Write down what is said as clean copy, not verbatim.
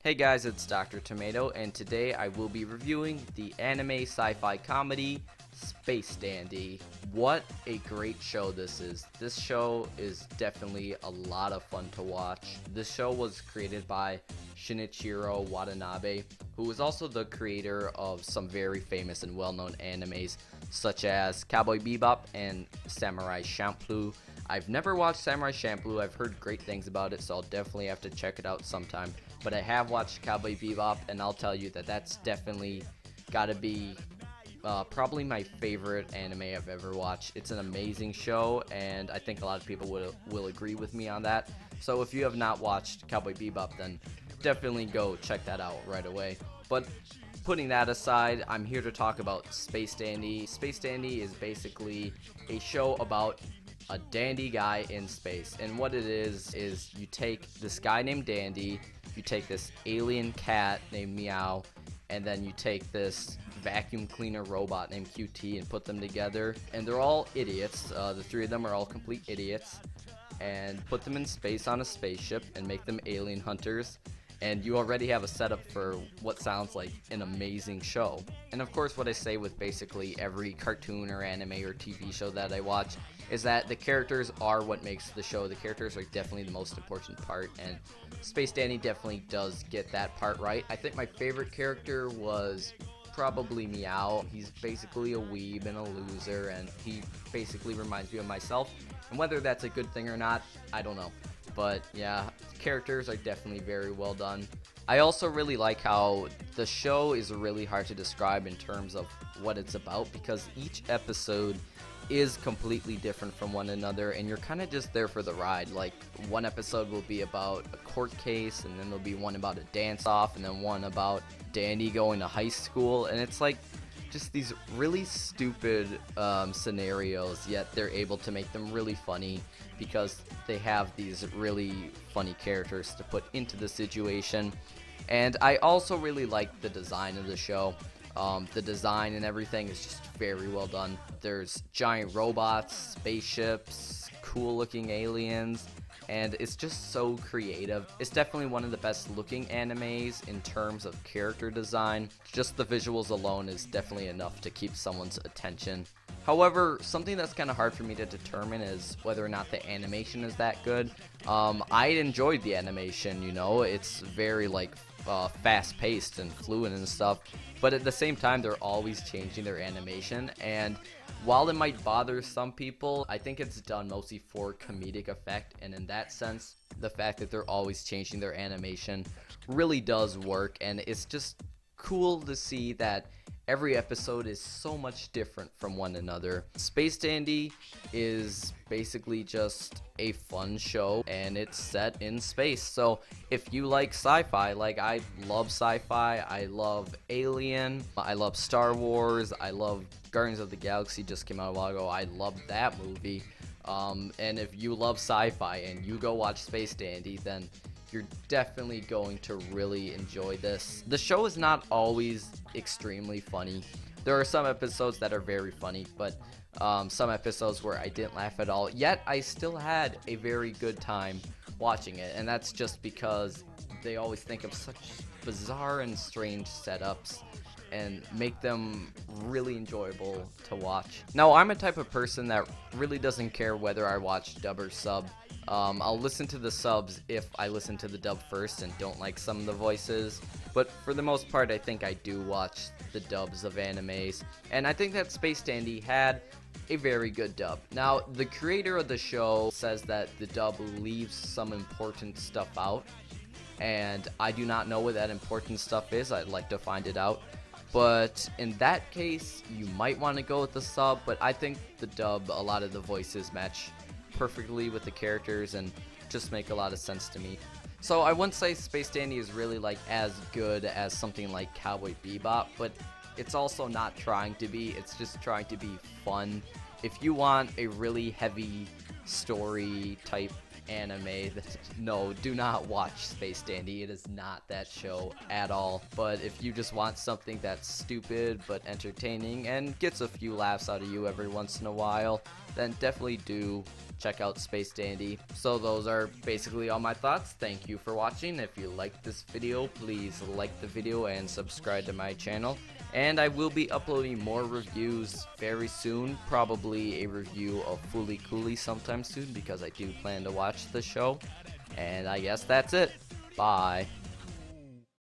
Hey guys, it's Dr. Tomato, and today I will be reviewing the anime sci-fi comedy Space Dandy. What a great show this is. This show is definitely a lot of fun to watch. This show was created by Shinichiro Watanabe, who is also the creator of some very famous and well-known animes such as Cowboy Bebop and Samurai Champloo. I've never watched Samurai Champloo. I've heard great things about it, so I'll definitely have to check it out sometime. But I have watched Cowboy Bebop, and I'll tell you that that's definitely gotta be probably my favorite anime I've ever watched. It's an amazing show, and I think a lot of people will agree with me on that. So if you have not watched Cowboy Bebop, then definitely go check that out right away. But putting that aside, I'm here to talk about Space Dandy. Space Dandy is basically a show about a dandy guy in space, and what it is you take this guy named Dandy, you take this alien cat named Meow, and then you take this vacuum cleaner robot named QT and put them together, and they're all idiots. The three of them are all complete idiots, and put them in space on a spaceship and make them alien hunters, and you already have a setup for what sounds like an amazing show. And of course, what I say with basically every cartoon or anime or TV show that I watch is that the characters are what makes the show. The characters are definitely the most important part, and Space Dandy definitely does get that part right. I think my favorite character was probably Meow. He's basically a weeb and a loser, and he basically reminds me of myself. And whether that's a good thing or not, I don't know. But yeah, characters are definitely very well done. I also really like how the show is really hard to describe in terms of what it's about, because each episode is completely different from one another, and you're kind of just there for the ride. Like, one episode will be about a court case, and then there'll be one about a dance-off, and then one about Dandy going to high school, and it's like just these really stupid scenarios, yet they're able to make them really funny because they have these really funny characters to put into the situation. And I also really like the design of the show. The design and everything is just very well done. There's giant robots, spaceships, cool looking aliens, and it's just so creative. It's definitely one of the best looking animes in terms of character design. Just the visuals alone is definitely enough to keep someone's attention. However, something that's kind of hard for me to determine is whether or not the animation is that good. I enjoyed the animation, you know, it's very like fast-paced and fluid and stuff, but at the same time they're always changing their animation, and while it might bother some people, I think it's done mostly for comedic effect, and in that sense the fact that they're always changing their animation really does work, and it's just cool to see that every episode is so much different from one another. Space Dandy is basically just a fun show, and it's set in space. So if you like sci-fi, like I love sci-fi, I love Alien, I love Star Wars, I love Guardians of the Galaxy, just came out a while ago, I love that movie. And if you love sci-fi and you go watch Space Dandy, then you're definitely going to really enjoy this. The show is not always extremely funny. There are some episodes that are very funny, but some episodes where I didn't laugh at all, yet I still had a very good time watching it, and that's just because they always think of such bizarre and strange setups and make them really enjoyable to watch. Now, I'm a type of person that really doesn't care whether I watch dub or sub. I'll listen to the subs if I listen to the dub first and don't like some of the voices, but for the most part I think I do watch the dubs of animes, and I think that Space Dandy had a very good dub. Now, the creator of the show says that the dub leaves some important stuff out, and I do not know what that important stuff is. I'd like to find it out. But in that case, you might want to go with the sub, but I think the dub, a lot of the voices match perfectly with the characters and just make a lot of sense to me. So I wouldn't say Space Dandy is really like as good as something like Cowboy Bebop, but it's also not trying to be, it's just trying to be fun. If you want a really heavy story type anime. No, do not watch Space Dandy. It is not that show at all. But if you just want something that's stupid but entertaining and gets a few laughs out of you every once in a while, then definitely do check out Space Dandy. So those are basically all my thoughts. Thank you for watching. If you liked this video, please like the video and subscribe to my channel. And I will be uploading more reviews very soon, probably a review of Fooly Cooly sometime soon because I do plan to watch the show. And I guess that's it. Bye.